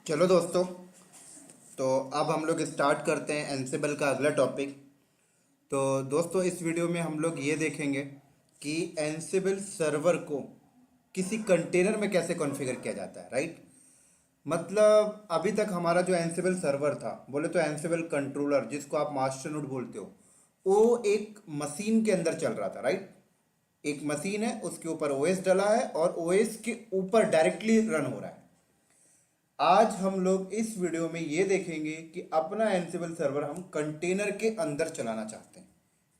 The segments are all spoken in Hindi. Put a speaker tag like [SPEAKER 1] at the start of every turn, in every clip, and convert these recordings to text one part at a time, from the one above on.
[SPEAKER 1] चलो दोस्तों, तो अब हम लोग स्टार्ट करते हैं एंसिबल का अगला टॉपिक। तो दोस्तों, इस वीडियो में हम लोग ये देखेंगे कि एंसिबल सर्वर को किसी कंटेनर में कैसे कॉन्फ़िगर किया जाता है, राइट। मतलब अभी तक हमारा जो एंसिबल सर्वर था, बोले तो एंसिबल कंट्रोलर जिसको आप मास्टर नोड बोलते हो, वो एक मशीन के अंदर चल रहा था, राइट। एक मशीन है, उसके ऊपर ओएस डला है और ओएस के ऊपर डायरेक्टली रन हो रहा है। आज हम लोग इस वीडियो में ये देखेंगे कि अपना एंसिबल सर्वर हम कंटेनर के अंदर चलाना चाहते हैं,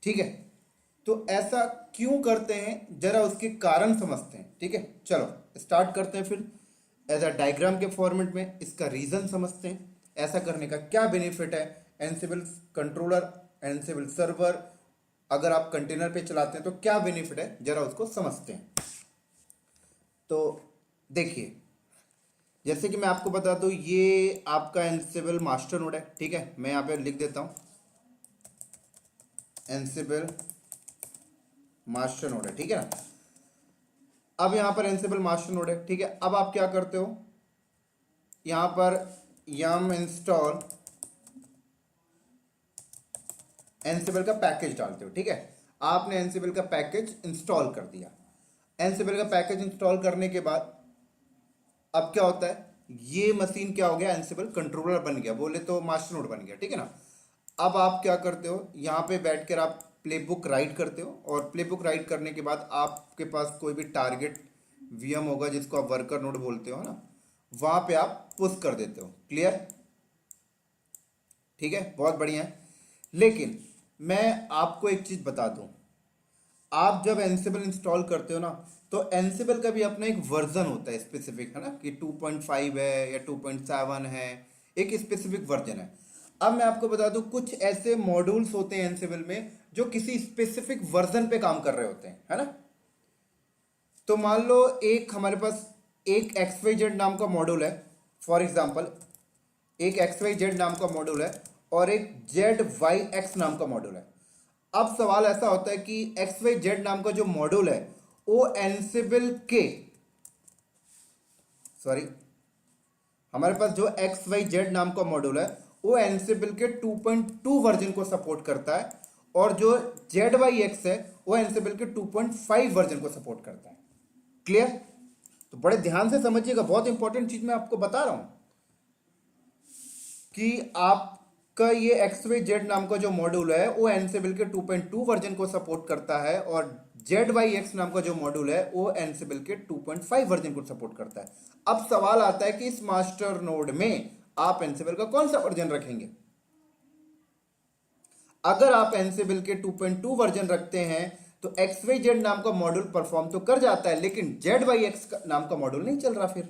[SPEAKER 1] ठीक है। तो ऐसा क्यों करते हैं, जरा उसके कारण समझते हैं, ठीक है। चलो स्टार्ट करते हैं फिर एज अ डायग्राम के फॉर्मेट में इसका रीजन समझते हैं। ऐसा करने का क्या बेनिफिट है, एंसिबल कंट्रोलर, एंसिबल सर्वर अगर आप कंटेनर पे चलाते हैं तो क्या बेनिफिट है, जरा उसको समझते हैं। तो देखिए, जैसे कि मैं आपको बता दूं, ये आपका एंसिबल मास्टर नोड है, ठीक है। मैं यहाँ पे लिख देता हूँ एंसिबल मास्टर नोड है, ठीक है ना। अब यहाँ पर एंसिबल मास्टर नोड है, ठीक है। अब आप क्या करते हो, यहाँ पर yum इंस्टॉल एंसिबल का पैकेज डालते हो, ठीक है। आपने एंसिबल का पैकेज इंस्टॉल कर दिया। एंसिबल का पैकेज इंस्टॉल करने के बाद अब क्या होता है, ये मशीन क्या हो गया, एंसिबल कंट्रोलर बन गया, बोले तो मास्टर नोड बन गया, ठीक है ना। अब आप क्या करते हो, यहाँ पे बैठकर आप प्ले बुक राइट करते हो और प्ले बुक राइट करने के बाद आपके पास कोई भी टारगेट वीएम होगा जिसको आप वर्कर नोड बोलते हो ना, वहां पे आप पुश कर देते हो। क्लियर, ठीक है, बहुत बढ़िया है। लेकिन मैं आपको एक चीज बता दूं, आप जब एंसिबल इंस्टॉल करते हो ना, तो एंसिबल का भी अपना एक वर्जन होता है स्पेसिफिक, है ना, कि 2.5 है या 2.7 है, एक स्पेसिफिक वर्जन है। अब मैं आपको बता दूं, कुछ ऐसे मॉड्यूल्स होते हैं एंसिबल में जो किसी स्पेसिफिक वर्जन पे काम कर रहे होते हैं, है ना। तो मान लो एक हमारे पास एक XYZ नाम का मॉड्यूल है, फॉर एग्जाम्पल एक XYZ नाम का मॉड्यूल है और एक ZYX नाम का मॉड्यूल है। अब सवाल ऐसा होता है कि XYZ नाम का जो मॉड्यूल है वो एंसिबल के, सॉरी, हमारे पास जो XYZ नाम का मॉड्यूल है वो एंसिबल के 2.2 वर्जन को सपोर्ट करता है और जो ZYX है वो एंसिबल के 2.5 वर्जन को सपोर्ट करता है। क्लियर, तो बड़े ध्यान से समझिएगा, बहुत इंपॉर्टेंट चीज मैं आपको बता रहा हूं कि आपका ये XYZ नाम का जो मॉड्यूल है वो एनसिबल के 2.2 वर्जन को सपोर्ट करता है और ZYX नाम का जो मॉड्यूल है वो एनसिबल के 2.5 वर्जन को सपोर्ट करता है। अब सवाल आता है कि इस मास्टर नोड में आप एनसिबल का कौन सा वर्जन रखेंगे। अगर आप एनसिबल के 2.2 वर्जन रखते हैं तो XYZ नाम का मॉड्यूल परफॉर्म तो कर जाता है, लेकिन ZYX नाम का मॉड्यूल नहीं चल रहा। फिर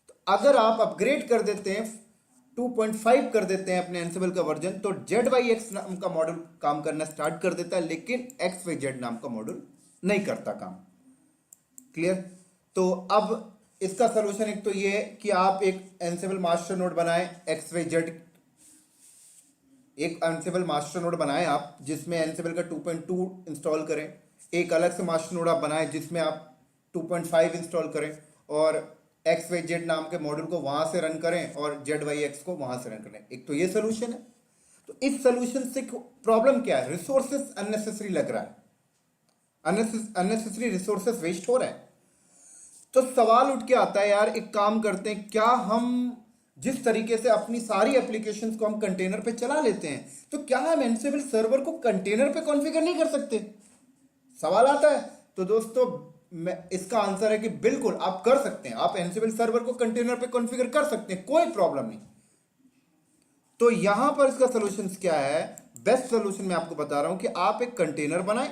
[SPEAKER 1] तो अगर आप अपग्रेड कर देते हैं, 2.5 कर देते हैं अपने एंसिबल का वर्जन, तो ZYX नाम का मॉड्यूल काम करना स्टार्ट कर देता है, लेकिन XYZ नाम का मॉड्यूल नहीं करता काम। क्लियर, तो अब इसका सोल्यूशन एक तो ये है कि आप एक एंसिबल मास्टर नोड बनाएं, XYZ एक एंसिबल मास्टर नोड बनाएं आप जिसमें एंसिबल का 2.2 इंस्टॉल करें। एक अलग से मास्टर नोड आप बनाएं जिसमें आप 2.5 इंस्टॉल करें और XYZ नाम के मॉड्यूल को वहां से रन करें और ZYX को वहां से रन करें। एक तो ये सोल्यूशन है। तो इस सोल्यूशन से प्रॉब्लम क्या है, रिसोर्सेस अननेसेसरी लग रहा है, अननेसेसरी रिसोर्सेस वेस्ट हो रहे हैं। तो सवाल उठ के आता है, यार एक काम करते हैं, क्या हम जिस तरीके से अपनी सारी एप्लीकेशंस को हम कंटेनर पे चला लेते हैं, तो क्या हम एंसिबल सर्वर को कंटेनर पे कॉन्फ़िगर नहीं कर सकते, सवाल आता है। तो दोस्तों, इसका आंसर है कि बिल्कुल आप कर सकते हैं, आप एंसिबल सर्वर को कंटेनर पे कॉन्फ़िगर कर सकते हैं, कोई प्रॉब्लम नहीं। तो यहां पर इसका सोल्यूशन क्या है, बेस्ट सोल्यूशन मैं आपको बता रहा हूं कि आप एक कंटेनर बनाएं,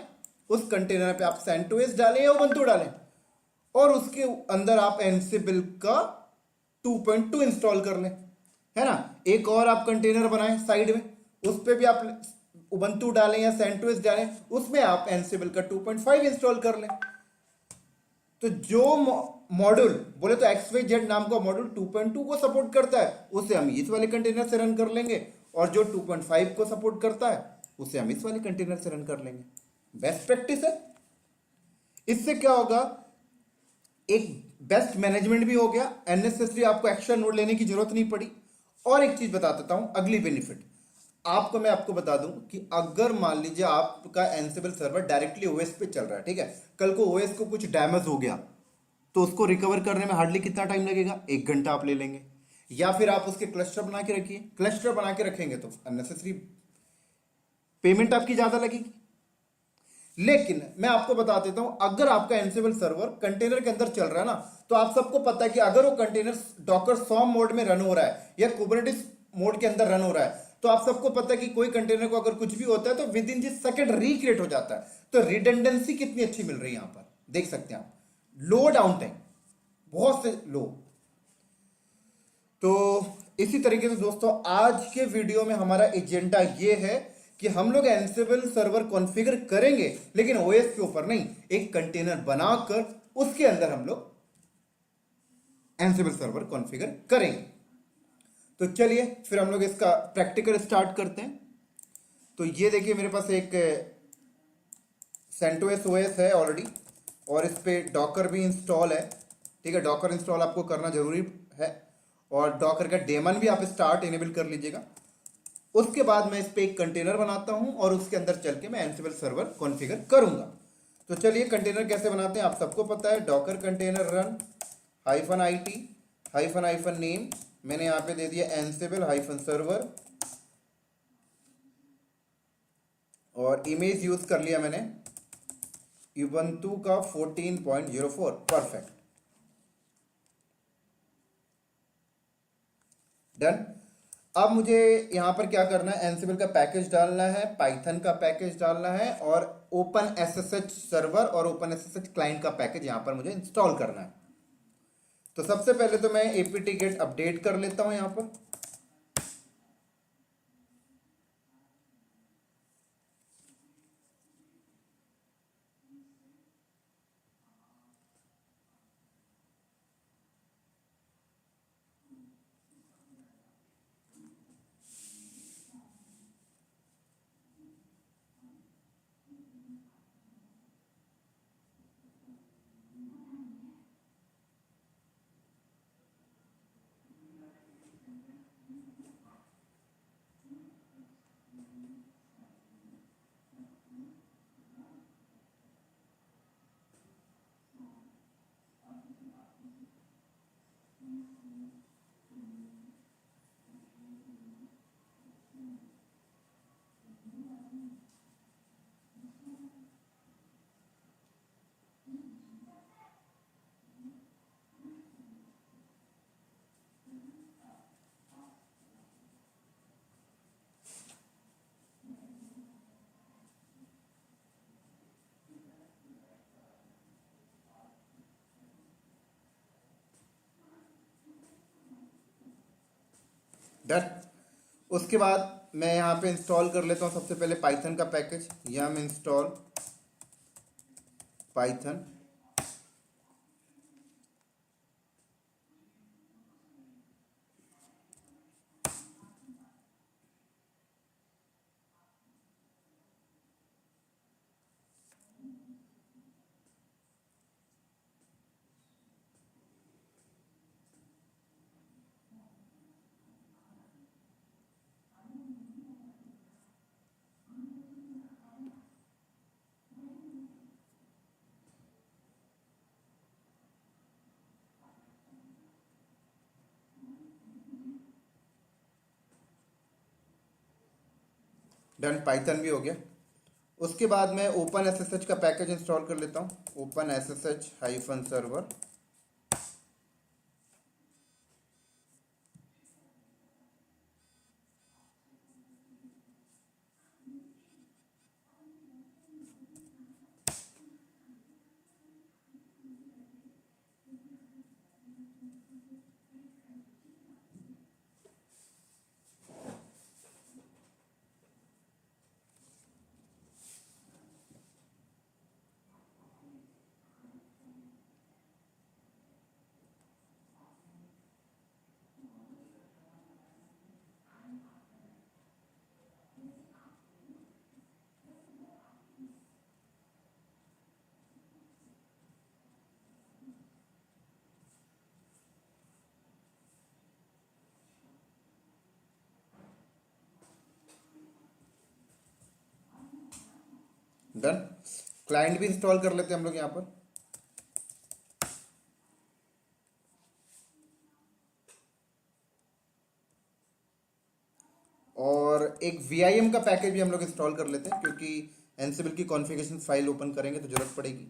[SPEAKER 1] उस कंटेनर पे आप CentOS डालें या उबंटू डालें और उसके अंदर आप एंसिबल का 2.2 इंस्टॉल कर लें, है ना। एक और आप कंटेनर बनाएं साइड में, उस पर भी आप उबंटू डालें या CentOS डालें, उसमें आप एंसिबल का 2.5 इंस्टॉल कर लें। तो जो मॉड्यूल, बोले तो XYZ नाम का मॉड्यूल 2.2 को सपोर्ट करता है उसे हम इस वाले कंटेनर से रन कर लेंगे और जो 2.5 को सपोर्ट करता है उसे हम इस वाले कंटेनर से रन कर लेंगे। बेस्ट प्रैक्टिस है। इससे क्या होगा, एक बेस्ट मैनेजमेंट भी हो गया, अननेसेसरी आपको एक्स्ट्रा नोट लेने की जरूरत नहीं पड़ी। और एक चीज बता देता हूं, अगली बेनिफिट आपको बता दूं कि अगर मान लीजिए आपका एनसिबल सर्वर डायरेक्टली ओएस पे चल रहा है, ठीक है, कल को ओएस को कुछ डैमेज हो गया तो उसको रिकवर करने में हार्डली कितना टाइम लगेगा, 1 घंटा आप ले लेंगे। या फिर आप उसके क्लस्टर बना के रखिए, क्लस्टर बना के रखेंगे तो अननेसेसरी पेमेंट आपकी ज्यादा लगेगी। लेकिन मैं आपको बता देता हूं, अगर आपका एनसिबल सर्वर कंटेनर के अंदर चल रहा है ना, तो आप सबको पता है कि अगर वो कंटेनर डॉकर सॉम मोड में रन हो रहा है या कुबरनेटिस मोड के अंदर रन हो रहा है, तो आप सबको पता है कि कोई कंटेनर को अगर कुछ भी होता है तो with in this second recreate हो जाता है। तो रिडंडेंसी कितनी अच्छी मिल रही है, यहां पर देख सकते हैं आप, लो डाउन टाइम बहुत से लो। तो इसी तरीके से दोस्तों आज के वीडियो में हमारा एजेंडा ये है कि हम लोग एनसिबल सर्वर कॉन्फ़िगर करेंगे, लेकिन ओएस के ऊपर नहीं, एक कंटेनर बनाकर उसके अंदर हम लोग एनसिबल सर्वर कॉन्फ़िगर करेंगे। तो चलिए फिर हम लोग इसका प्रैक्टिकल स्टार्ट करते हैं। तो ये देखिए मेरे पास एक सेंटोस ओएस है ऑलरेडी, और इस पे डॉकर भी इंस्टॉल है। ठीक है, डॉकर इंस्टॉल आपको करना जरूरी है, और डॉकर का डेमन भी आप स्टार्ट इनेबल कर लीजिएगा। उसके बाद मैं इस पे एक कंटेनर बनाता हूं और उसके अंदर चल के मैं एनसिबल सर्वर कॉन्फ़िगर करूंगा। तो चलिए कंटेनर कैसे बनाते हैं आप सबको पता है, Docker container run -it -hyphen name, मैंने यहाँ पे दे दिया एनसिबल -सर्वर, और इमेज यूज कर लिया मैंने उबंटू का 14.04, परफेक्ट, डन। अब मुझे यहाँ पर क्या करना है, एनसिबल का पैकेज डालना है, पाइथन का पैकेज डालना है, और ओपन एसएसएच सर्वर और ओपन एसएसएच क्लाइंट का पैकेज यहाँ पर मुझे इंस्टॉल करना है। तो सबसे पहले तो मैं एपीटी गेट अपडेट कर लेता हूँ यहाँ पर। डन। उसके बाद मैं यहाँ पे इंस्टॉल कर लेता हूँ सबसे पहले पाइथन का पैकेज, यम इंस्टॉल पाइथन। डन, पाइथन भी हो गया। उसके बाद मैं ओपन एसएसएच का पैकेज इंस्टॉल कर लेता हूँ, ओपन SSH-सर्वर। डन। क्लाइंट भी इंस्टॉल कर लेते हैं हम लोग यहाँ पर। और एक VIM का पैकेज भी हम लोग इंस्टॉल कर लेते हैं, क्योंकि एनसिबल की कॉन्फ़िगरेशन फाइल ओपन करेंगे तो जरूरत पड़ेगी।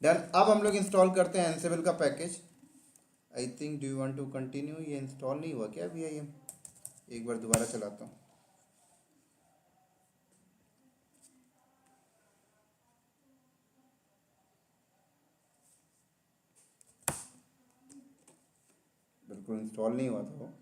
[SPEAKER 1] डन। अब हम लोग इंस्टॉल करते हैं एनसिबल का package. I think, do you want to continue? ये इंस्टॉल नहीं हुआ क्या VIM? एक बार दोबारा चलाता हूँ। बिल्कुल इंस्टॉल नहीं हुआ था वो।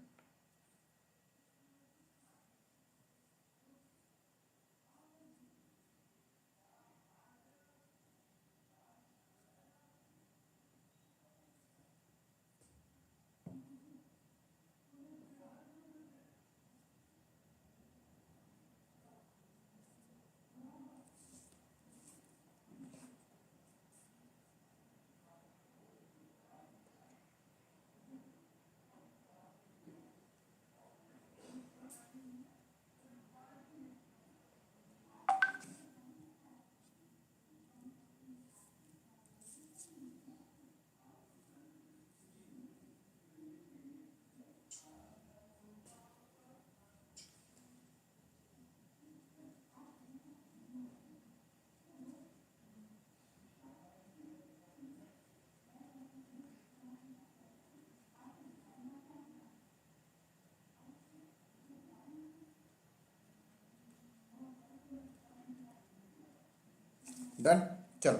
[SPEAKER 1] डन। चलो,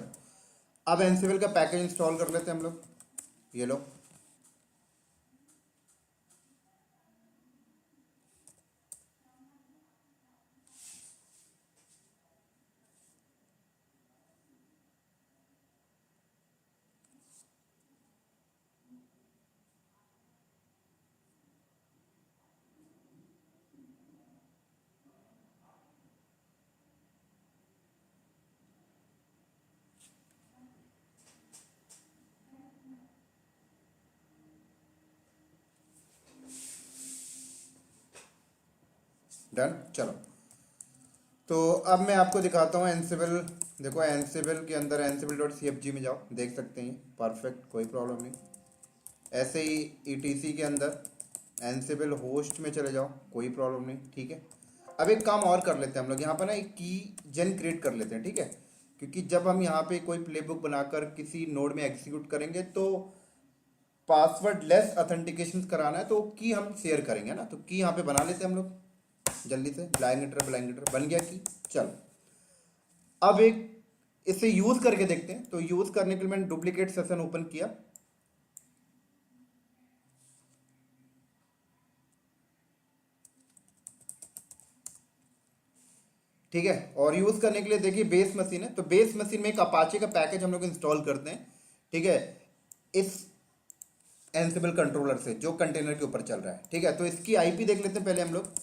[SPEAKER 1] अब एनसिबल का पैकेज इंस्टॉल कर लेते हैं हम लोग। ये लो। डन। चलो, तो अब मैं आपको दिखाता हूँ एनसिबल। देखो, एनसिबल के अंदर ansible.cfg में जाओ, देख सकते हैं परफेक्ट, कोई प्रॉब्लम नहीं। ऐसे ही ETC के अंदर एनसिबल होस्ट में चले जाओ, कोई प्रॉब्लम नहीं, ठीक है। अब एक काम और कर लेते हैं हम लोग यहाँ पर ना, एक की जन क्रिएट कर लेते हैं, ठीक है। क्योंकि जब हम यहाँ पे कोई प्लेबुक बनाकर किसी नोड में एग्जीक्यूट करेंगे तो पासवर्ड लेस ऑथेंटिकेशन कराना है, तो की हम शेयर करेंगे ना, तो की यहाँ पे बना लेते हैं हम लोग जल्दी से। ब्लैंकेटर बन गया की। चलो, अब एक इसे यूज करके देखते हैं। तो यूज करने के लिए मैंने डुप्लीकेट सेशन ओपन किया, ठीक है। और यूज करने के लिए देखिए बेस मशीन है, तो बेस मशीन में एक अपाचे का पैकेज हम लोग इंस्टॉल करते हैं, ठीक है, इस एनसिबल कंट्रोलर से जो कंटेनर के ऊपर चल रहा है, ठीक है। तो इसकी आईपी देख लेते हैं पहले हम लोग।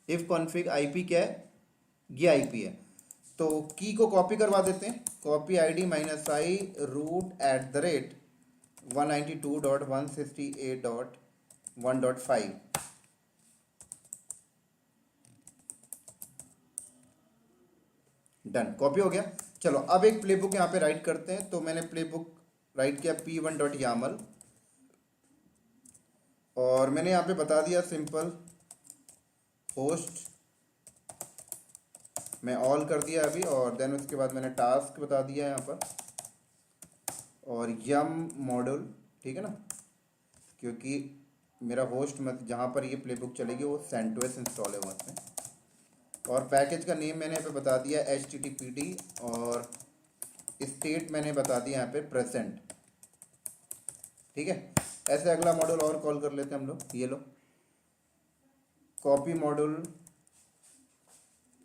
[SPEAKER 1] इफ कॉन्फिग आईपी क्या है, ये आईपी है। तो की को कॉपी करवा देते हैं, copy ID -i root@192.168.1.5। Done, copy हो गया। चलो, अब एक प्लेबुक यहाँ पे राइट करते हैं। तो मैंने प्लेबुक राइट किया p1.yaml, और मैंने यहाँ पे बता दिया सिंपल होस्ट, मैं ऑल कर दिया अभी। और देन उसके बाद मैंने टास्क बता दिया यहाँ पर, और यम मॉड्यूल, ठीक है ना, क्योंकि मेरा होस्ट मत जहाँ पर ये प्लेबुक चलेगी वो सेंटोस इंस्टॉल है वहाँ पे। और पैकेज का नेम मैंने यहाँ पे बता दिया HTTPD, और स्टेट मैंने बता दिया यहाँ पे प्रेजेंट, ठीक है। ऐसे अगला मॉड्यूल और कॉल कर लेते हैं हम लोग। ये लो, कॉपी मॉड्यूल,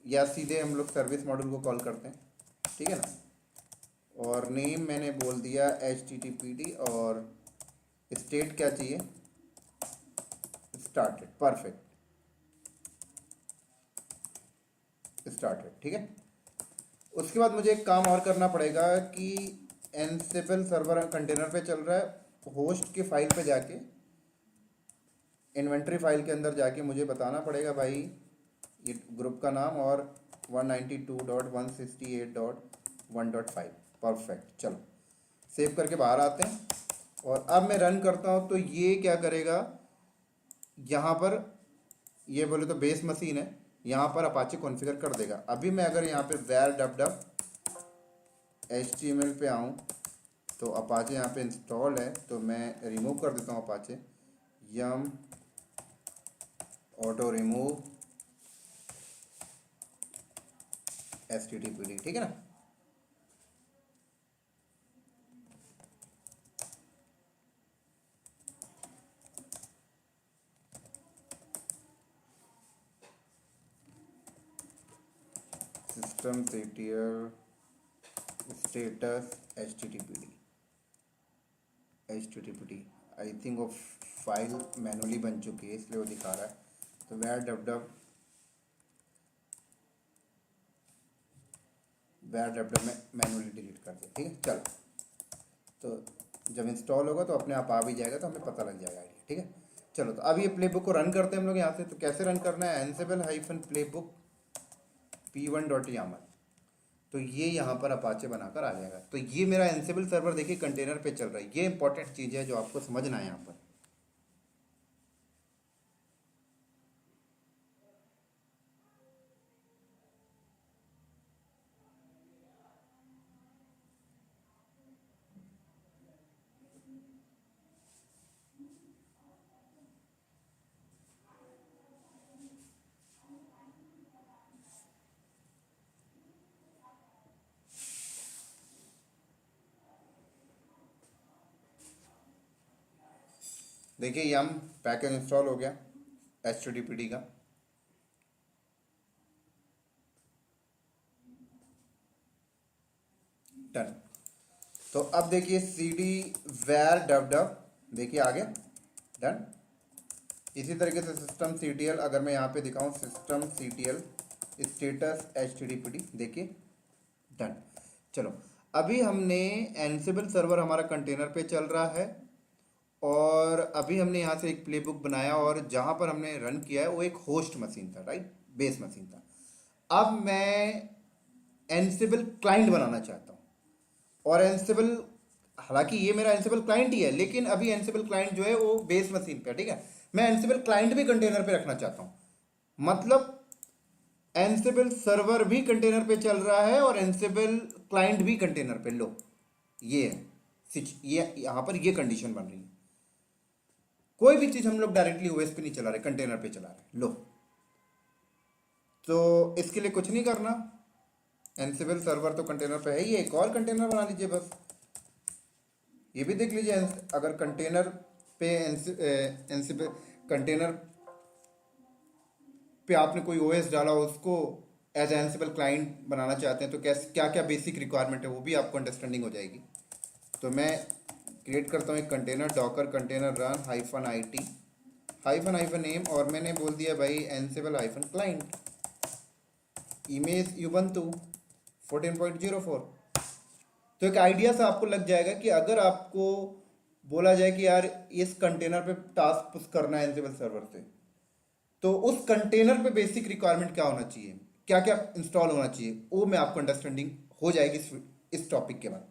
[SPEAKER 1] या सीधे हम लोग सर्विस मॉड्यूल को कॉल करते हैं, ठीक है ना। और नेम मैंने बोल दिया HTTPD, और स्टेट क्या चाहिए, स्टार्टेड, परफेक्ट, स्टार्टेड, ठीक है। उसके बाद मुझे एक काम और करना पड़ेगा कि एनसिबल सर्वर कंटेनर पे चल रहा है। होस्ट की फाइल पे जाके, इन्वेंट्री फाइल के अंदर जाके मुझे बताना पड़ेगा भाई ये ग्रुप का नाम और 192.168.1.5। परफेक्ट, चलो सेव करके बाहर आते हैं और अब मैं रन करता हूँ तो ये क्या करेगा, यहाँ पर ये बोले तो बेस मशीन है, यहाँ पर अपाचे कॉन्फ़िगर कर देगा। अभी मैं अगर यहाँ पे वैर डब डब HTML पे आऊँ तो अपाचे यहाँ पे इंस्टॉल है, तो मैं रिमूव कर देता हूँ अपाचे, यम ऑटो रिमूव HTTPD, ठीक है ना। systemctl status httpd I think वो फाइल मैनुअली बन चुकी है इसलिए वो दिखा रहा है। तो वैर डब डब में मैनुअली डिलीट कर दिया, ठीक है। चलो, तो जब इंस्टॉल होगा तो अपने आप आ भी जाएगा, तो हमें पता लग जाएगा आइडिया, ठीक है। चलो, तो अब ये प्ले बुक को रन करते हैं हम लोग यहाँ से। तो कैसे रन करना है, ansible-playbook p1.yaml, तो ये यहाँ पर अपाचे बनाकर आ जाएगा। तो ये मेरा एनसिबल सर्वर देखिए कंटेनर पे चल रहा है। ये इंपॉर्टेंट चीज़ है जो आपको समझना है यहाँ पर। देखिए यम पैकेज इंस्टॉल हो गया HTTPD का। डन। तो अब देखिए cd वैर डब डब, देखिए आ गया, डन। इसी तरीके से systemctl, अगर मैं यहाँ पे दिखाऊँ systemctl स्टेटस HTTPD, देखिए डन। चलो, अभी हमने एनसिबल सर्वर हमारा कंटेनर पे चल रहा है और अभी हमने यहाँ से एक प्लेबुक बनाया और जहाँ पर हमने रन किया है वो एक होस्ट मशीन था, राइट, बेस मशीन था। अब मैं एनसिबल क्लाइंट बनाना चाहता हूँ और एनसिबल, हालांकि ये मेरा एनसिबल क्लाइंट ही है, लेकिन अभी एनसिबल क्लाइंट जो है वो बेस मशीन पे है, ठीक है। मैं एनसिबल क्लाइंट भी कंटेनर पे रखना चाहता हूँ, मतलब एनसिबल सर्वर भी कंटेनर पे चल रहा है और एनसिबल क्लाइंट भी कंटेनर पे। लो, ये है ये यहाँ पर ये कंडीशन बन रही है। कोई भी चीज़ हम लोग डायरेक्टली ओएस पे नहीं चला रहे, कंटेनर पे चला रहे। लो, तो इसके लिए कुछ नहीं करना, एनसिबल सर्वर तो कंटेनर पे है ही, एक और कंटेनर बना लीजिए बस। ये भी देख लीजिए, अगर कंटेनर पे एनसिबल कंटेनर पे आपने कोई ओएस डाला, उसको एज एनसिबल क्लाइंट बनाना चाहते हैं तो कैसे, क्या क्या बेसिक रिक्वायरमेंट है वो भी आपको अंडरस्टैंडिंग हो जाएगी। तो मैं क्रिएट करता हूँ एक container, Docker container run -it -name, और मैंने बोल दिया भाई एनसिबल -क्लाइंट, इमेज ubuntu 14.04। तो एक आइडिया सा आपको लग जाएगा कि अगर आपको बोला जाए कि यार इस कंटेनर पे टास्क पुश करना है एनसिबल सर्वर से, तो उस कंटेनर पे बेसिक रिक्वायरमेंट क्या होना चाहिए, क्या क्या इंस्टॉल होना चाहिए, वो मैं आपको अंडरस्टैंडिंग हो जाएगी इस टॉपिक के बाद।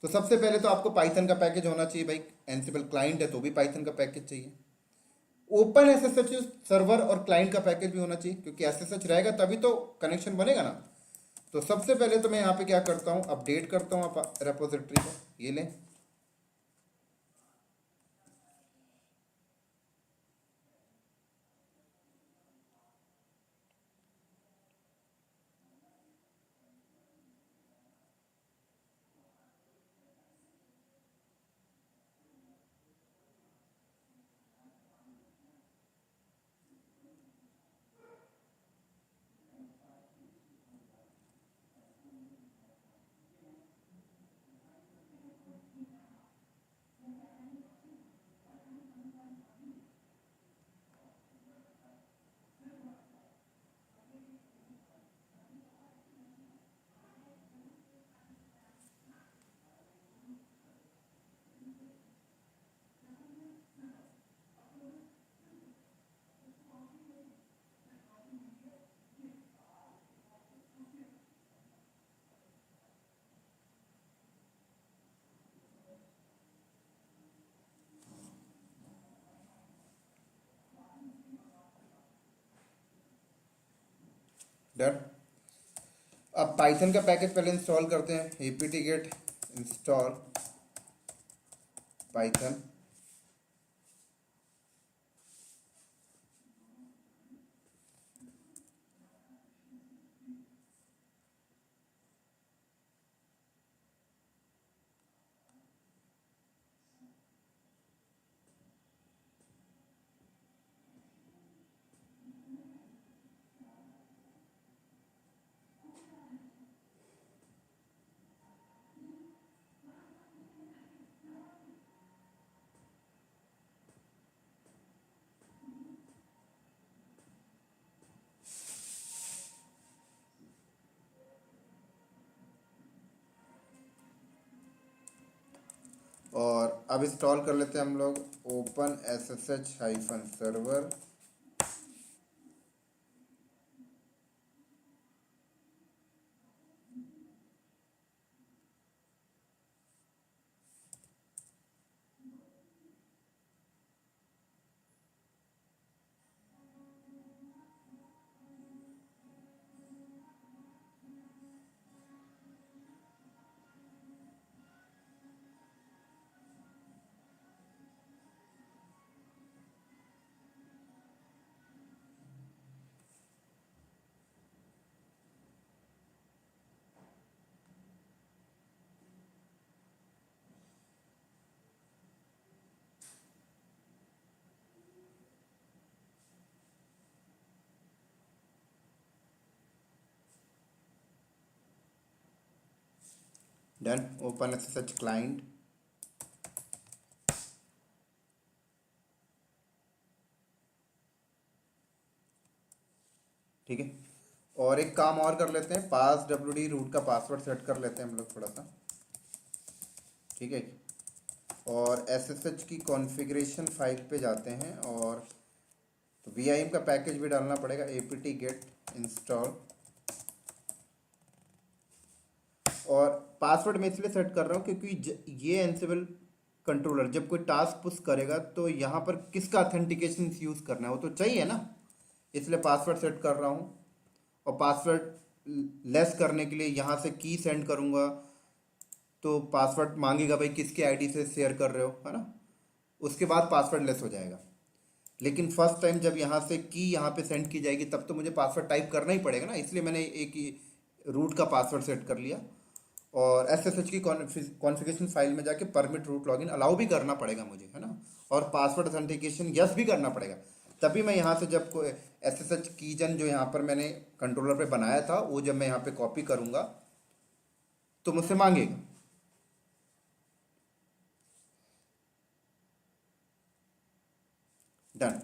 [SPEAKER 1] तो सबसे पहले तो आपको पाइथन का पैकेज होना चाहिए भाई, एनसिबल क्लाइंट है तो भी पाइथन का पैकेज चाहिए। ओपन एसएसएच सर्वर और क्लाइंट का पैकेज भी होना चाहिए, क्योंकि एसएसएच रहेगा तभी तो कनेक्शन बनेगा ना। तो सबसे पहले तो मैं यहाँ पे क्या करता हूँ, अपडेट करता हूँ रेपोजिटरी को, ये लें। डन। अब पाइथन का पैकेज पहले इंस्टॉल करते हैं, apt get इंस्टॉल पाइथन। और अब इंस्टॉल कर लेते हैं हम लोग open SSH server. Done. Open SSH client. ठीक है। और एक काम और कर लेते हैं, पास wd रूट का पासवर्ड सेट कर लेते हैं हम लोग थोड़ा सा। ठीक है। और SSH की कॉन्फ़िगरेशन फाइल पे जाते हैं और तो VIM का पैकेज भी डालना पड़ेगा, apt get इंस्टॉल। और पासवर्ड मैं इसलिए सेट कर रहा हूँ क्योंकि ये एंसिबल कंट्रोलर जब कोई टास्क पुश करेगा तो यहाँ पर किसका ऑथेंटिकेशन यूज़ करना है वो तो चाहिए ना, इसलिए पासवर्ड सेट कर रहा हूँ। और पासवर्ड लेस करने के लिए यहाँ से की सेंड करूँगा तो पासवर्ड मांगेगा भाई किसके आईडी से शेयर कर रहे हो, है ना, उसके बाद पासवर्ड लेस हो जाएगा। लेकिन फर्स्ट टाइम जब यहाँ से की यहाँ पे सेंड की जाएगी तब तो मुझे पासवर्ड टाइप करना ही पड़ेगा ना, इसलिए मैंने एक रूट का पासवर्ड सेट कर लिया। और SSH की कॉन्फ़िगरेशन फाइल में जाके परमिट रूट लॉगिन अलाउ भी करना पड़ेगा मुझे, है ना, और पासवर्ड ऑथेंटिकेशन यस भी करना पड़ेगा। तभी मैं यहाँ से जब कोई SSH कीजन जो यहाँ पर मैंने कंट्रोलर पे बनाया था वो जब मैं यहाँ पे कॉपी करूँगा तो मुझसे मांगेगा। डन।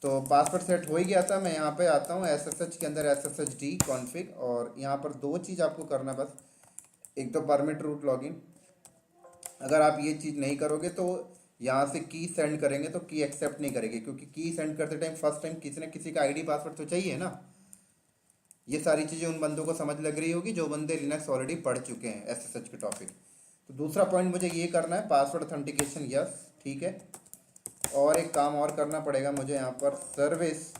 [SPEAKER 1] तो पासवर्ड सेट हो ही गया था। मैं यहाँ पे आता हूँ SSH के अंदर SSHD कॉन्फ़िग, और यहाँ पर दो चीज़ आपको करना बस, एक तो परमिट रूट लॉगिन। अगर आप ये चीज़ नहीं करोगे तो यहाँ से की सेंड करेंगे तो की एक्सेप्ट नहीं करेगी, क्योंकि की सेंड करते टाइम फर्स्ट टाइम किसी न किसी का आईडी पासवर्ड तो चाहिए ना। ये सारी चीज़ें उन बंदों को समझ लग रही होगी जो बंदे लिनक्स ऑलरेडी पढ़ चुके हैं SSH के टॉपिक। तो दूसरा पॉइंट मुझे ये करना है, पासवर्ड ऑथेंटिकेशन यस, ठीक है। और एक काम और करना पड़ेगा मुझे यहाँ पर, सर्विस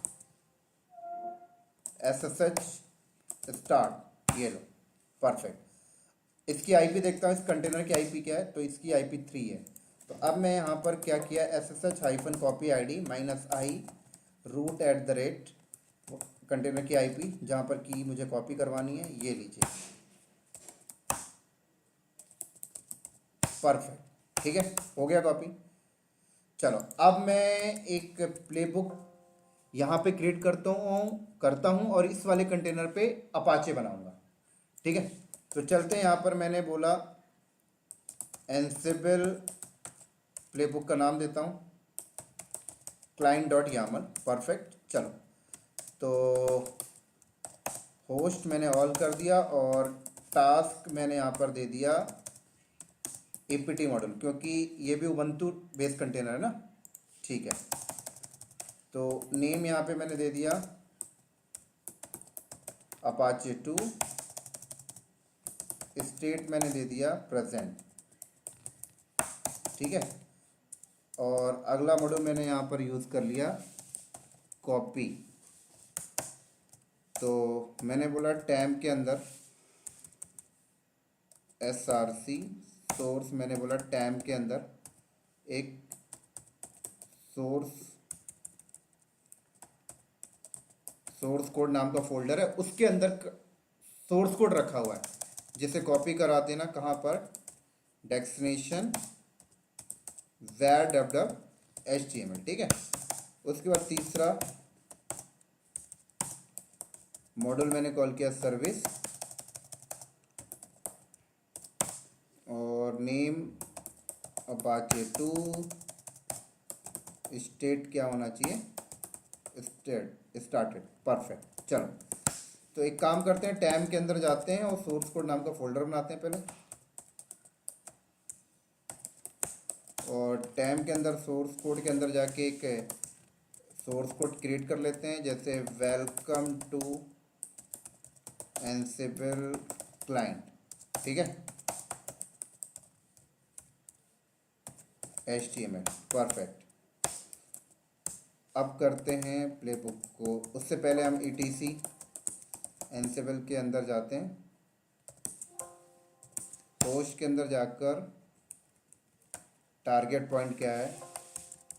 [SPEAKER 1] SSH स्टार्ट, ये लो, परफेक्ट। इसकी आईपी देखता हूँ, इस कंटेनर की आईपी क्या है, तो इसकी आईपी 3 है। तो अब मैं यहाँ पर क्या किया, SSH-copy ID -i root@ container की आईपी जहाँ पर की मुझे कॉपी करवानी है, ये लीजिए, परफेक्ट, ठीक है, हो गया कॉपी। चलो अब मैं एक प्लेबुक यहाँ पे क्रिएट करता हूँ और इस वाले कंटेनर पे अपाचे बनाऊंगा। ठीक है, तो चलते हैं। यहाँ पर मैंने बोला एंसिबल प्लेबुक का नाम देता हूँ client.yaml, परफेक्ट। चलो, तो होस्ट मैंने ऑल कर दिया और टास्क मैंने यहाँ पर दे दिया apt मॉडल, क्योंकि ये भी उबंटू बेस कंटेनर है ना। ठीक है, तो नेम यहाँ पे मैंने दे दिया अपाचे 2, स्टेट मैंने दे दिया प्रेजेंट, ठीक है। और अगला मॉड्यूल मैंने यहाँ पर यूज़ कर लिया कॉपी, तो मैंने बोला टैम के अंदर src सोर्स, मैंने बोला टैम के अंदर एक सोर्स कोड नाम का फोल्डर है, उसके अंदर सोर्स कोड रखा हुआ है, जिसे कॉपी करा देना कहाँ पर, डेस्टिनेशन var ठीक है। उसके बाद तीसरा मॉड्यूल मैंने कॉल किया सर्विस, और नेम अपाचे 2, स्टेट क्या होना चाहिए, स्टार्टेड, परफेक्ट। चलो, तो एक काम करते हैं, टैम के अंदर जाते हैं और सोर्स कोड नाम का फोल्डर बनाते हैं पहले, और टैम के अंदर सोर्स कोड के अंदर जाके एक सोर्स कोड क्रिएट कर लेते हैं, जैसे वेलकम टू एनसिबल क्लाइंट, ठीक है, HTML, परफेक्ट। अब करते हैं प्लेबुक को, उससे पहले हम ETC एनसिबल के अंदर जाते हैं, होस्ट के अंदर जाकर टारगेट पॉइंट क्या है,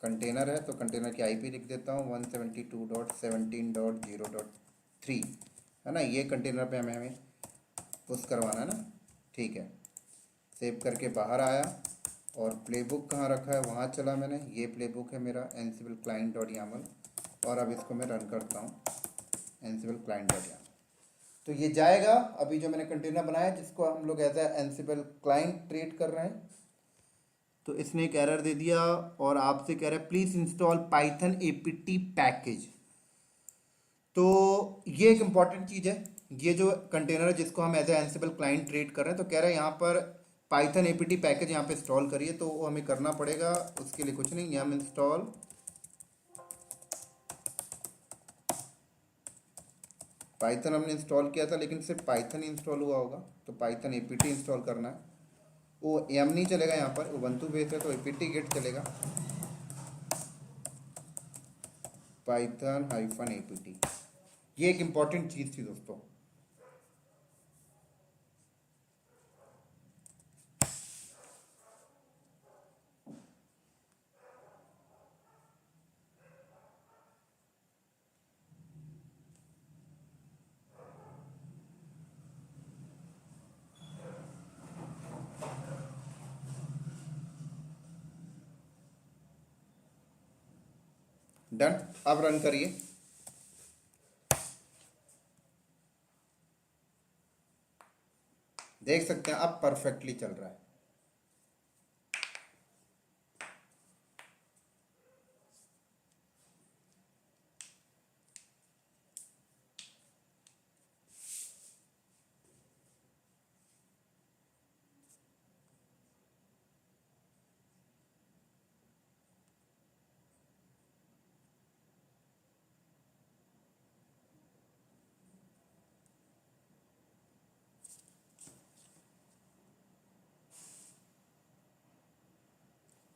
[SPEAKER 1] कंटेनर है, तो कंटेनर की IP लिख देता हूँ 172.17.0.3 है ना, ये कंटेनर पे हमें पुश करवाना है ना, ठीक है। सेव करके बाहर आया, और प्लेबुक कहाँ रखा है वहाँ चला मैंने, ये प्लेबुक है मेरा एनसिबल क्लाइंट डॉट यामल, और अब इसको मैं रन करता हूँ एनसिबल क्लाइंट डॉट यामल, तो ये जाएगा। अभी जो मैंने कंटेनर बनाया जिसको हम लोग एज एनसिबल क्लाइंट ट्रीट कर रहे हैं, तो इसने एक एरर दे दिया और आपसे कह रहा है please install Python APT package. तो ये एक इम्पॉर्टेंट चीज़ है, ये जो कंटेनर है जिसको हम एज एनसिबल क्लाइंट ट्रीट कर रहे हैं, तो कह रहे हैं यहाँ पर पाइथन APT पैकेज यहाँ पे इंस्टॉल करिए, तो वो हमें करना पड़ेगा। उसके लिए कुछ नहीं, हम इंस्टॉल पाइथन हमने इंस्टॉल किया था, लेकिन सिर्फ पाइथन ही इंस्टॉल हुआ होगा, तो पाइथन APT इंस्टॉल करना है। वो एम नहीं चलेगा यहाँ पर, उबंटू बेस है तो APT गेट चलेगा, पाइथन -APT। ये एक इम्पॉर्टेंट चीज़ थी दोस्तों। डन, अब रन करिए। देख सकते हैं अब परफेक्टली चल रहा है।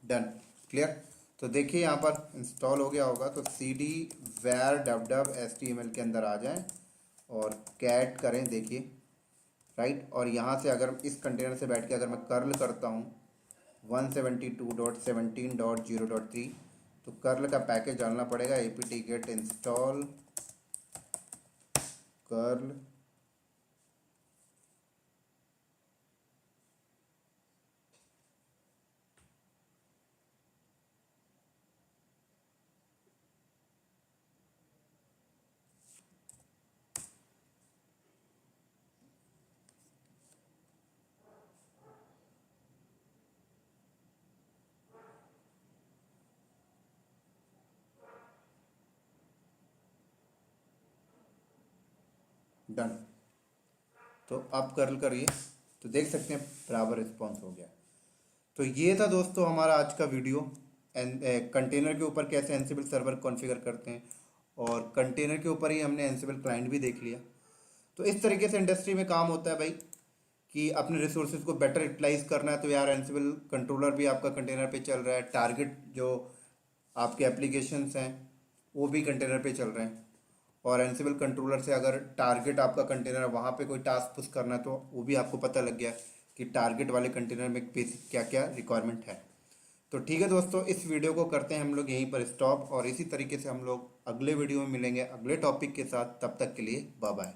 [SPEAKER 1] Done, clear. तो देखिए यहाँ पर इंस्टॉल हो गया होगा, तो cd var www html के अंदर आ जाएं और कैट करें, देखिए राइट। और यहाँ से अगर इस कंटेनर से बैठ के अगर मैं कर्ल करता हूँ 172.17.0.3, तो कर्ल का पैकेज डालना पड़ेगा, apt get install curl done. तो आप कर्ल करिए, तो देख सकते हैं बराबर रिस्पॉन्स हो गया। तो ये था दोस्तों हमारा आज का वीडियो, कंटेनर के ऊपर कैसे एनसिबल सर्वर कॉन्फ़िगर करते हैं, और कंटेनर के ऊपर ही हमने एनसिबल क्लाइंट भी देख लिया। तो इस तरीके से इंडस्ट्री में काम होता है भाई, कि अपने रिसोर्सेज को बेटर यूटिलाइज करना है, तो यार एनसिबल कंट्रोलर भी आपका कंटेनर पे चल रहा है, टारगेट जो आपके एप्लीकेशंस हैं वो भी कंटेनर पे चल रहे हैं, और एनसिबल कंट्रोलर से अगर टारगेट आपका कंटेनर है वहाँ पे कोई टास्क पुश करना है तो वो भी आपको पता लग गया कि टारगेट वाले कंटेनर में बेसिक क्या क्या रिक्वायरमेंट है। तो ठीक है दोस्तों, इस वीडियो को करते हैं हम लोग यहीं पर स्टॉप, और इसी तरीके से हम लोग अगले वीडियो में मिलेंगे अगले टॉपिक के साथ। तब तक के लिए बाय बाय।